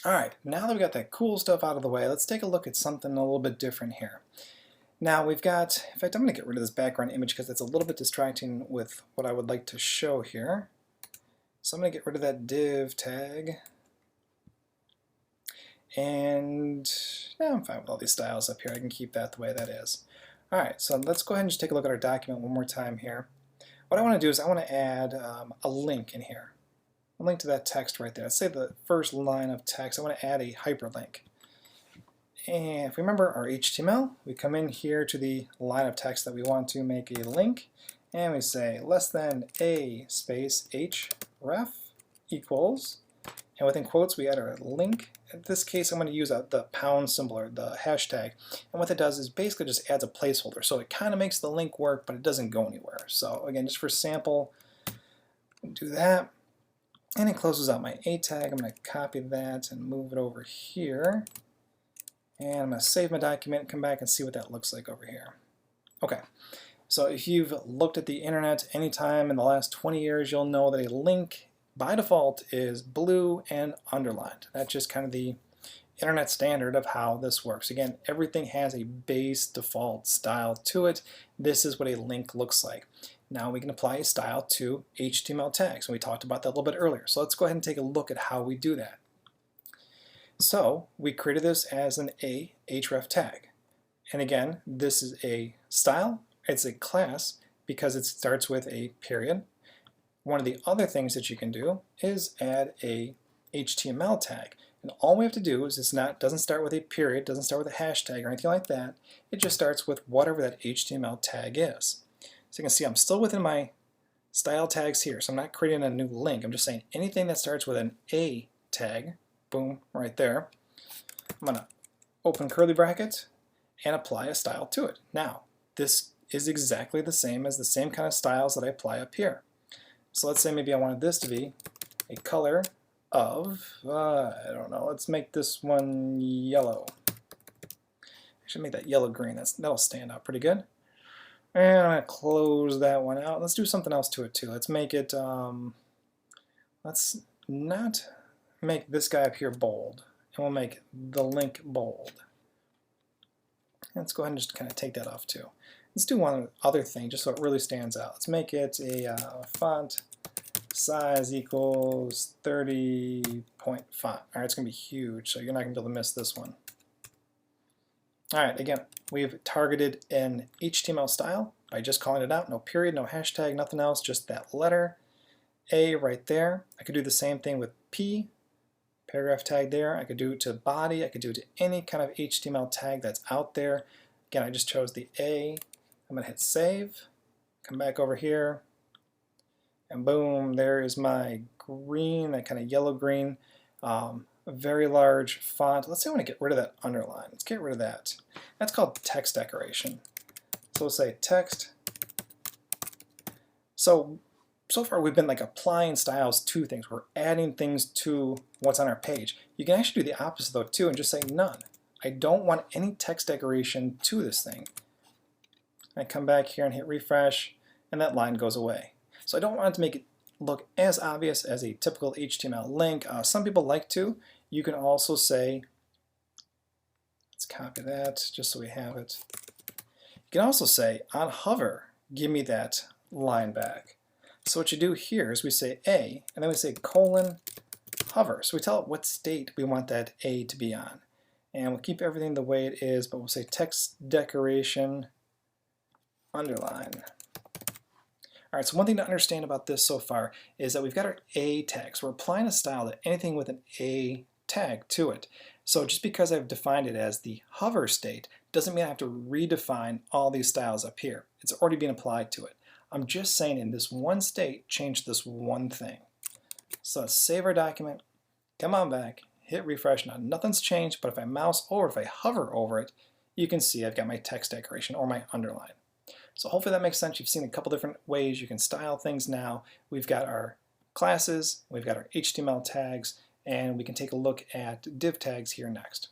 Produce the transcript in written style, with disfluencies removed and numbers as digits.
All right, now that we got that cool stuff out of the way, let's take a look at something a little bit different here. Now we've got, in fact, I'm going to get rid of this background image because it's a little bit distracting with what I would like to show here. So I'm going to get rid of that div tag. And yeah, I'm fine with all these styles up here. I can keep that the way that is. All right, so let's go ahead and just take a look at our document one more time here. What I want to do is I want to add a link in here. A link to that text right there. Let's say the first line of text, I want to add a hyperlink. And if we remember our HTML, we come in here to the line of text that we want to make a link, and we say less than a space href equals, and within quotes we add our link. In this case I'm going to use the pound symbol or the hashtag, and what it does is basically just adds a placeholder, so it kind of makes the link work but it doesn't go anywhere. So again, just for sample, do that, and it closes out my a tag. I'm going to copy that and move it over here. And I'm going to save my document and come back and see what that looks like over here. Okay, so if you've looked at the internet anytime in the last 20 years, you'll know that a link by default is blue and underlined. That's just kind of the internet standard of how this works. Again, everything has a base default style to it. This is what a link looks like. Now we can apply a style to HTML tags, and we talked about that a little bit earlier. So let's go ahead and take a look at how we do that. So we created this as an href tag. And again, this is a style, it's a class because it starts with a period. One of the other things that you can do is add a HTML tag. And all we have to do is doesn't start with a period, doesn't start with a hashtag or anything like that. It just starts with whatever that HTML tag is. So you can see I'm still within my style tags here, so I'm not creating a new link. I'm just saying anything that starts with an A tag, boom, right there. I'm going to open curly bracket and apply a style to it. Now, this is exactly the same as the same kind of styles that I apply up here. So let's say maybe I wanted this to be a color of, I don't know, let's make this one yellow. I should make that yellow-green. That'll stand out pretty good. And I'm going to close that one out. Let's do something else to it too. Let's make it, let's not make this guy up here bold, and we'll make the link bold. Let's go ahead and just kind of take that off too. Let's do one other thing just so it really stands out. Let's make it a font size equals 30 point font. All right, it's going to be huge, so you're not going to be able to miss this one. All right, again, we've targeted an HTML style by just calling it out. No period, no hashtag, nothing else, just that letter A right there. I could do the same thing with P, paragraph tag there. I could do it to body. I could do it to any kind of HTML tag that's out there. Again, I just chose the A. I'm going to hit save, come back over here, and boom, there is my green, that kind of yellow-green, a very large font. Let's say I want to get rid of that underline. Let's get rid of that. That's called text decoration. So we'll say text. So far we've been like applying styles to things. We're adding things to what's on our page. You can actually do the opposite though too and just say none. I don't want any text decoration to this thing. I come back here and hit refresh, and that line goes away. So I don't want it to make it look as obvious as a typical HTML link. Some people like to. You can also say, let's copy that just so we have it. You can also say on hover, give me that line back. So what you do here is we say A, and then we say colon hover. So we tell it what state we want that A to be on. And we'll keep everything the way it is, but we'll say text decoration underline. All right, so one thing to understand about this so far is that we've got our A tag. So we're applying a style to anything with an A tag to it. So just because I've defined it as the hover state doesn't mean I have to redefine all these styles up here. It's already been applied to it. I'm just saying in this one state, change this one thing. So let's save our document, come on back, hit refresh. Now nothing's changed, but if I mouse over, if I hover over it, you can see I've got my text decoration or my underline. So hopefully that makes sense. You've seen a couple different ways you can style things now. We've got our classes, we've got our HTML tags, and we can take a look at div tags here next.